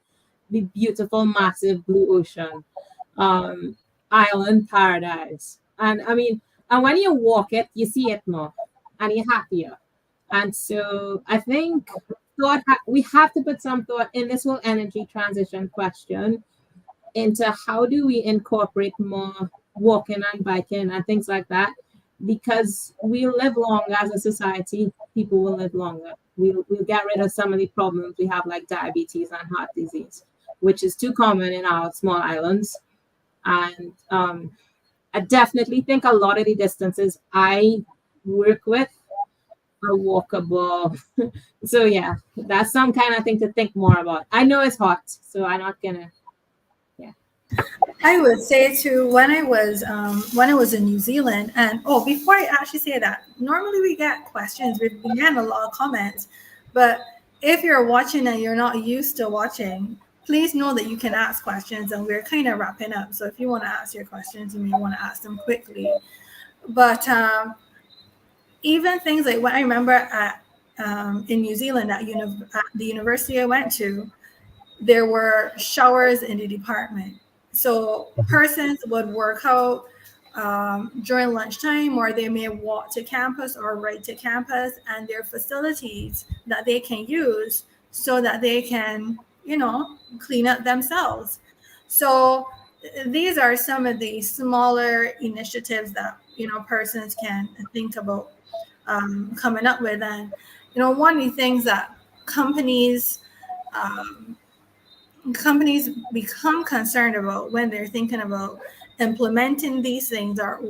the beautiful, massive blue ocean, island paradise. And I mean, and when you walk it, you see it more, and you're happier. And so I think we have to put some thought in this whole energy transition question into how do we incorporate more walking and biking and things like that, because we'll live longer as a society. People will live longer. We'll get rid of some of the problems we have, like diabetes and heart disease, which is too common in our small islands. And I definitely think a lot of the distances I work with are walkable. So yeah, that's some kind of thing to think more about. I know it's hot, so I'm not gonna. Yeah. I would say too, when I was in New Zealand, and before I actually say that, normally we get questions, we get a lot of comments, but if you're watching and you're not used to watching, please know that you can ask questions, and we're kind of wrapping up. So if you want to ask your questions, you may want to ask them quickly. But even things like what I remember in New Zealand at the university I went to, there were showers in the department. So persons would work out during lunchtime, or they may walk to campus or ride to campus, and there are facilities that they can use so that they can, clean up themselves. So these are some of the smaller initiatives that, persons can think about coming up with. And, one of the things that companies become concerned about when they're thinking about implementing these things are,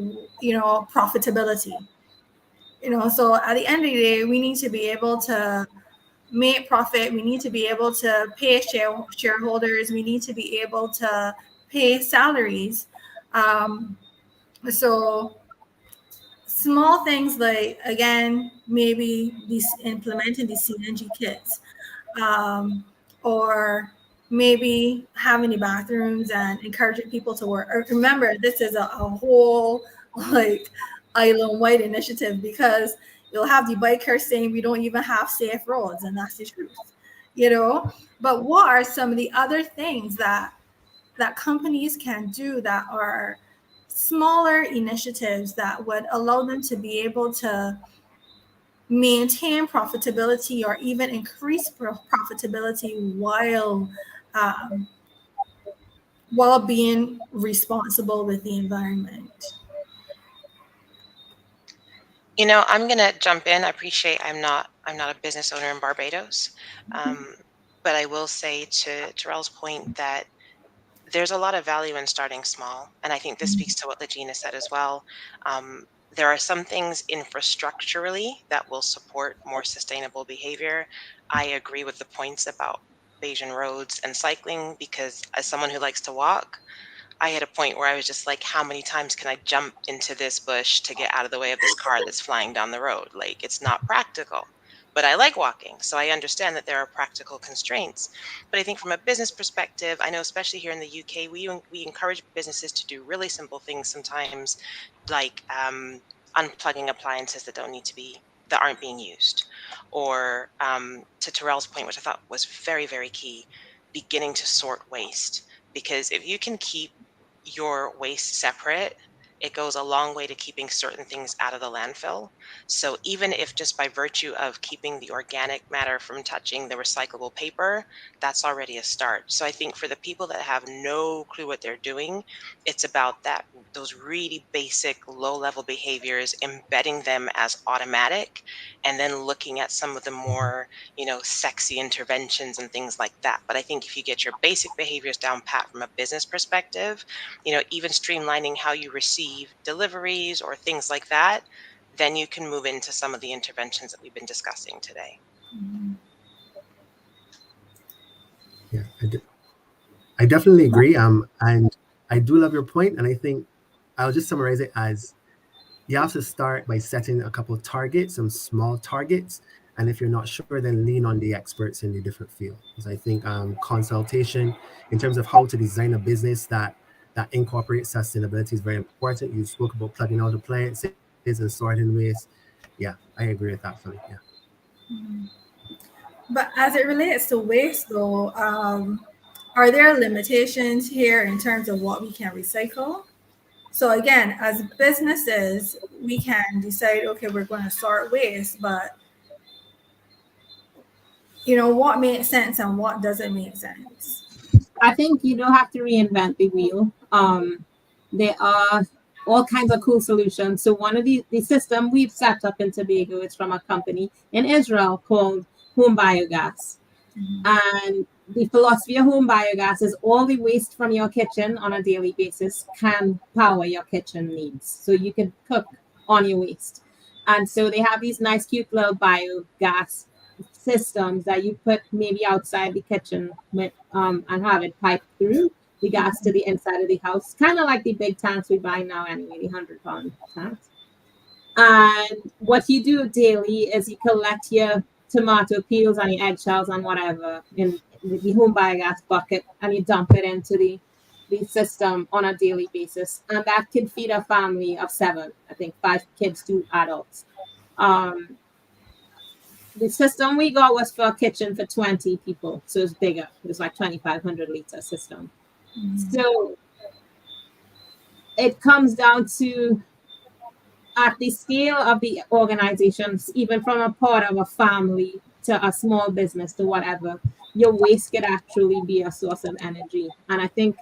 profitability. So at the end of the day, we need to be able to make profit. We need to be able to pay shareholders. We need to be able to pay salaries. So small things like, again, maybe implementing these CNG kits, or maybe having the bathrooms and encouraging people to work. Remember, this is a whole island-wide initiative, because you'll have the bikers saying we don't even have safe roads, and that's the truth, But what are some of the other things that companies can do that are smaller initiatives that would allow them to be able to maintain profitability or even increase profitability while being responsible with the environment? I'm going to jump in. I appreciate I'm not a business owner in Barbados. But I will say to Terrell's point that there's a lot of value in starting small. And I think this speaks to what Legena said as well. There are some things infrastructurally that will support more sustainable behavior. I agree with the points about Bayesian roads and cycling, because as someone who likes to walk, I had a point where I was just like, how many times can I jump into this bush to get out of the way of this car that's flying down the road? Like, it's not practical. But I like walking, so I understand that there are practical constraints. But I think from a business perspective, I know especially here in the UK, we encourage businesses to do really simple things sometimes, like unplugging appliances that aren't being used, or to Terrell's point, which I thought was very, very key, beginning to sort waste. Because if you can keep your waste separate, it goes a long way to keeping certain things out of the landfill. So even if just by virtue of keeping the organic matter from touching the recyclable paper, that's already a start. So I think for the people that have no clue what they're doing, it's about that those really basic low level behaviors, embedding them as automatic, and then looking at some of the more, sexy interventions and things like that. But I think if you get your basic behaviors down pat from a business perspective, even streamlining how you receive deliveries or things like that, then you can move into some of the interventions that we've been discussing today. Yeah, I definitely agree. And I do love your point, and I think I'll just summarize it as you have to start by setting a couple of targets, some small targets, and if you're not sure, then lean on the experts in the different fields. I think consultation in terms of how to design a business that incorporates sustainability is very important. You spoke about plugging out appliances and sorting waste. Yeah, I agree with that fully. Yeah. But as it relates to waste, though, are there limitations here in terms of what we can recycle? So again, as businesses, we can decide, okay, we're going to sort waste, but what makes sense and what doesn't make sense. I think you don't have to reinvent the wheel. There are all kinds of cool solutions. So one of the system we've set up in Tobago is from a company in Israel called Home Biogas. And the philosophy of home biogas is all the waste from your kitchen on a daily basis can power your kitchen needs. So you can cook on your waste. And so they have these nice, cute little biogas systems that you put maybe outside the kitchen and have it piped through the gas to the inside of the house. Kind of like the big tanks we buy now anyway, the 100-pound tanks. And what you do daily is you collect your tomato peels and your eggshells and whatever in the home biogas bucket, and you dump it into the system on a daily basis. And that could feed a family of 7, I think 5 kids, 2 adults. The system we got was for a kitchen for 20 people. So it's bigger. It was like 2,500 liter system. So it comes down to, at the scale of the organizations, even from a part of a family to a small business to whatever, your waste could actually be a source of energy. And I think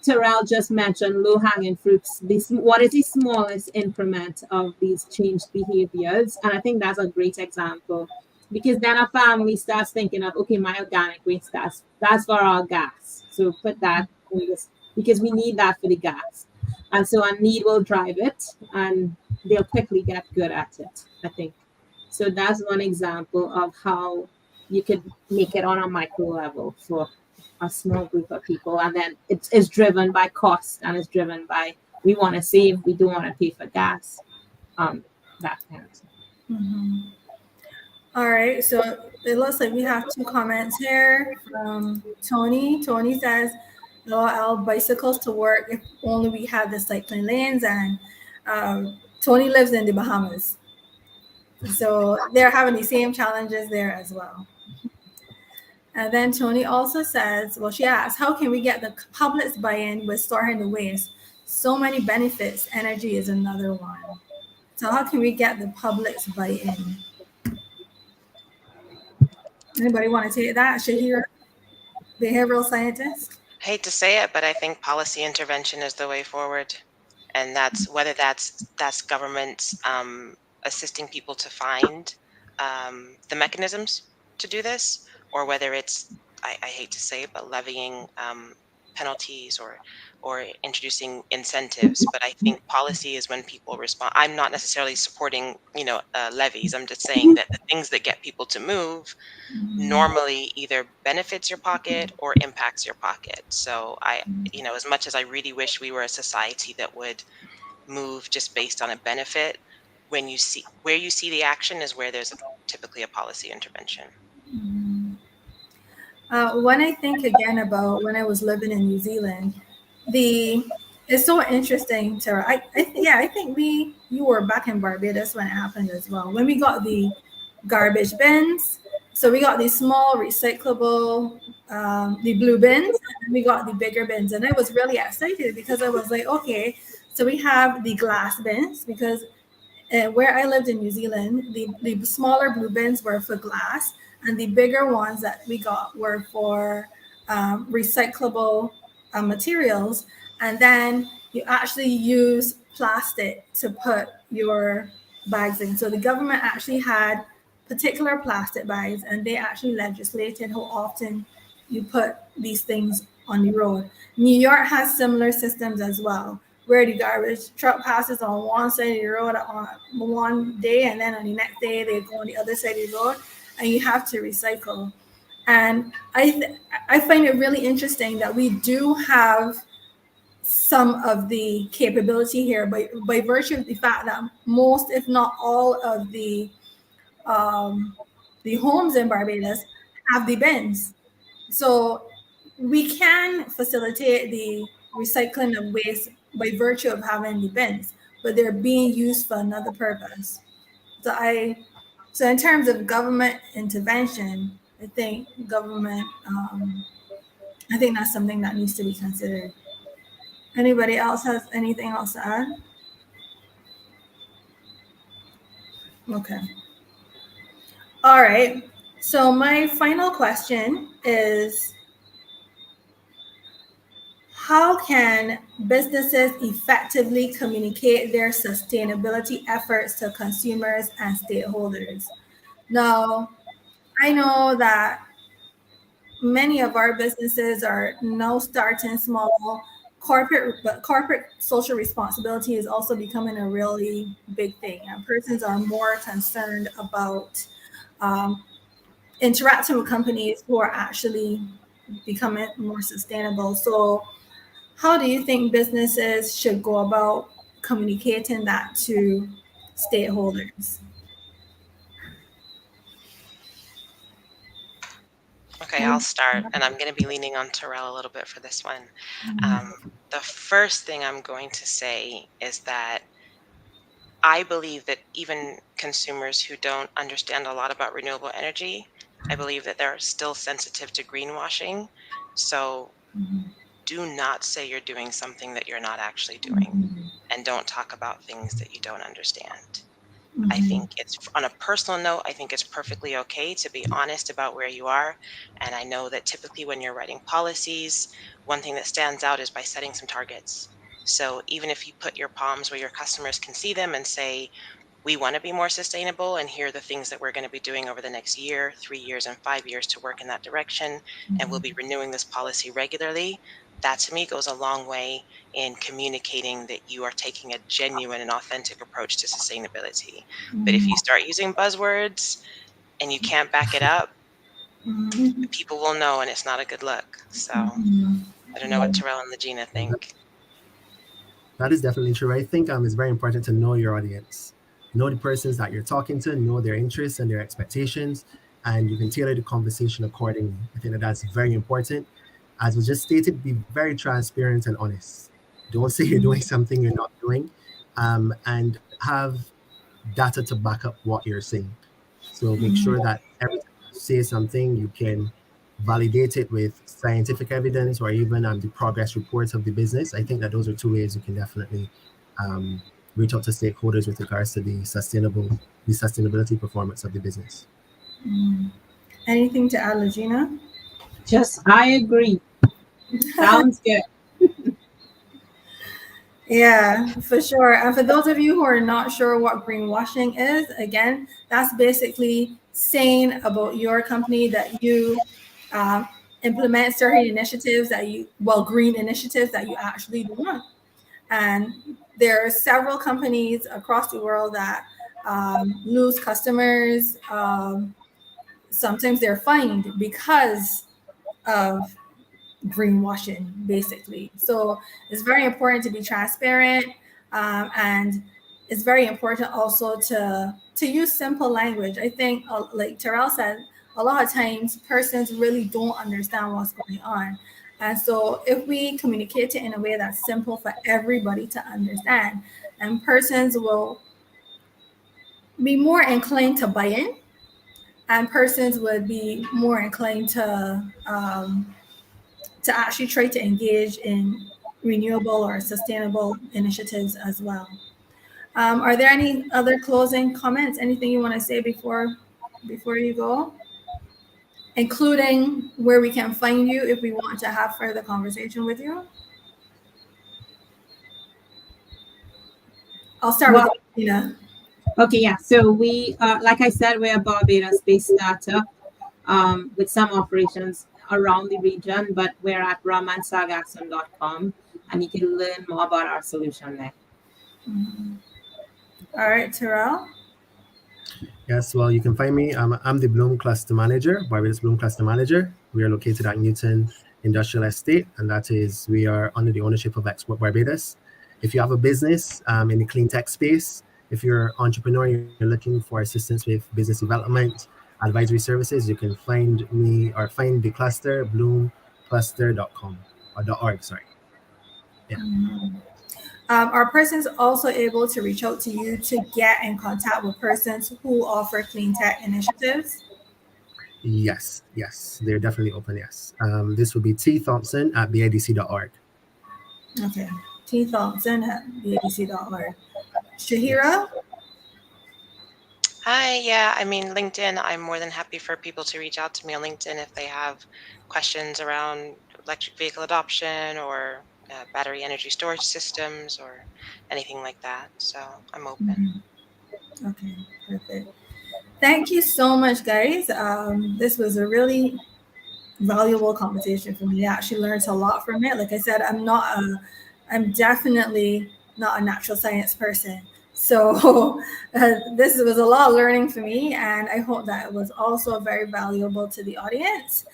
Terrell just mentioned low-hanging fruits. What is the smallest increment of these changed behaviors? And I think that's a great example, because then a family starts thinking of, okay, my organic waste, that's for our gas. So put that in this, because we need that for the gas. And so a need will drive it, and they'll quickly get good at it, I think. So that's one example of how you could make it on a micro level for a small group of people. And then it's driven by cost, and it's driven by, we want to save, we don't want to pay for gas. That kind of stuff. All right, so it looks like we have 2 comments here from Tony. Tony says, LOL, bicycles to work if only we had the cycling lanes. And Tony lives in the Bahamas, so they're having the same challenges there as well. And then Tony also says, well, she asks, how can we get the public's buy-in with storing the waste? So many benefits. Energy is another one. So how can we get the public's buy-in? Anybody want to take that? Shaherah, behavioral scientist? I hate to say it, but I think policy intervention is the way forward. And that's whether that's government assisting people to find the mechanisms to do this, or whether it's, I hate to say it, but levying penalties or introducing incentives. But I think policy is when people respond. I'm not necessarily supporting, levies. I'm just saying that the things that get people to move normally either benefits your pocket or impacts your pocket. So as much as I really wish we were a society that would move just based on a benefit, where you see the action is where there's typically a policy intervention. When I think again about when I was living in New Zealand, it's so interesting, Tara. I think you were back in Barbados when it happened as well. When we got the garbage bins, so we got these small recyclable, the blue bins, and we got the bigger bins, and I was really excited because I was like, okay, So we have the glass bins because where I lived in New Zealand, the smaller blue bins were for glass, and the bigger ones that we got were for recyclable materials. And then you actually use plastic to put your bags in. So the government actually had particular plastic bags, and they actually legislated how often you put these things on the road. New York has similar systems as well, where the garbage truck passes on one side of the road on one day, and then on the next day they go on the other side of the road, and you have to recycle. And I find it really interesting that we do have some of the capability here by virtue of the fact that most, if not all, of the homes in Barbados have the bins. So we can facilitate the recycling of waste by virtue of having the bins, but they're being used for another purpose. So in terms of government intervention, I think I think that's something that needs to be considered. Anybody else has anything else to add? Okay. All right. So my final question is, how can businesses effectively communicate their sustainability efforts to consumers and stakeholders? Now, I know that many of our businesses are now starting small. But corporate social responsibility is also becoming a really big thing, and persons are more concerned about interacting with companies who are actually becoming more sustainable. So how do you think businesses should go about communicating that to stakeholders? Okay, I'll start, and I'm going to be leaning on Terrell a little bit for this one. The first thing I'm going to say is that I believe that even consumers who don't understand a lot about renewable energy, I believe that they're still sensitive to greenwashing. So do not say you're doing something that you're not actually doing, and don't talk about things that you don't understand. I think it's, on a personal note, I think it's perfectly okay to be honest about where you are. And I know that typically when you're writing policies, one thing that stands out is by setting some targets. So even if you put your palms where your customers can see them and say, we want to be more sustainable, and here are the things that we're going to be doing over the next year, 3 years, and 5 years to work in that direction, and we'll be renewing this policy regularly. That to me goes a long way in communicating that you are taking a genuine and authentic approach to sustainability. But if you start using buzzwords and you can't back it up, people will know, and it's not a good look. So I don't know what Terrell and Legena think. That is definitely true. I think it's very important to know your audience, know the persons that you're talking to, know their interests and their expectations, and you can tailor the conversation accordingly. I think that that's very important. As was just stated, be very transparent and honest. Don't say you're doing something you're not doing, and have data to back up what you're saying. So make sure that every time you say something, you can validate it with scientific evidence or even the progress reports of the business. I think that those are two ways you can definitely reach out to stakeholders with regards to the sustainability performance of the business. Anything to add, Legena? I agree. Sounds good. Yeah, for sure. And for those of you who are not sure what greenwashing is, again, that's basically saying about your company that you implement certain initiatives green initiatives that you actually do not. And there are several companies across the world that lose customers. Sometimes they're fined because of greenwashing, basically. So it's very important to be transparent, and it's very important also to use simple language. I think, like Terrell said, a lot of times persons really don't understand what's going on. And so if we communicate it in a way that's simple for everybody to understand, and persons will be more inclined to buy in, and persons would be more inclined to actually try to engage in renewable or sustainable initiatives as well. Are there any other closing comments? Anything you want to say before you go? Including where we can find you if we want to have further conversation with you. I'll start with Tina. Okay, yeah. So we, like I said, we're a Barbados-based startup with some operations around the region, but we're at ramansagaxon.com, and you can learn more about our solution there. Mm-hmm. All right, Terrell. Yes, well, you can find me. I'm the Bloom Cluster Manager, Barbados Bloom Cluster Manager. We are located at Newton Industrial Estate, and that is, we are under the ownership of Export Barbados. If you have a business in the clean tech space, if you're an entrepreneur, you're looking for assistance with business development, advisory services, you can find me or find the cluster, bloomcluster.com or .org, sorry. Yeah. Mm-hmm. Are persons also able to reach out to you to get in contact with persons who offer clean tech initiatives? Yes, they're definitely open, yes. This would be T. Thompson at bidc.org. Okay, T. Thompson at bidc.org. Shaherah? Yes. Hi, yeah, I mean, LinkedIn, I'm more than happy for people to reach out to me on LinkedIn if they have questions around electric vehicle adoption or battery energy storage systems or anything like that. So I'm open. Mm-hmm. Okay, perfect. Thank you so much, guys. This was a really valuable conversation for me. I actually learned a lot from it. Like I said, I'm definitely not a natural science person. So this was a lot of learning for me, and I hope that it was also very valuable to the audience.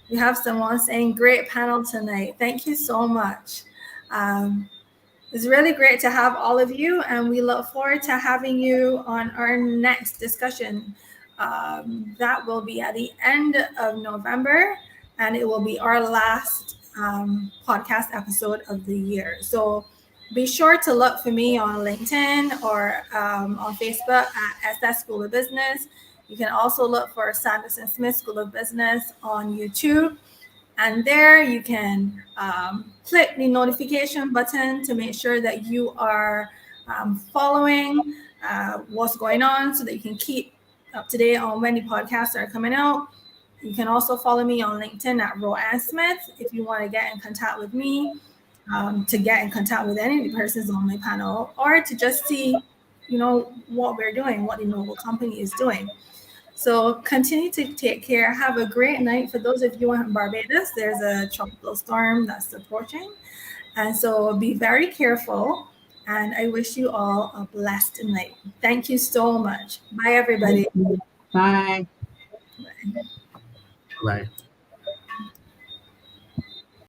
We have someone saying, great panel tonight. Thank you so much. It's really great to have all of you, and we look forward to having you on our next discussion. That will be at the end of November, and it will be our last podcast episode of the year. So be sure to look for me on LinkedIn or on Facebook at SS School of Business. You can also look for Sanderson-Smith School of Business on YouTube. And there you can click the notification button to make sure that you are following what's going on so that you can keep up to date on when the podcasts are coming out. You can also follow me on LinkedIn at Roanne Smith if you want to get in contact with me, to get in contact with any of the persons on my panel, or to just see, what we're doing, what the Noble Company is doing. So continue to take care. Have a great night. For those of you in Barbados, there's a tropical storm that's approaching. And so be very careful. And I wish you all a blessed night. Thank you so much. Bye, everybody. Bye. Bye.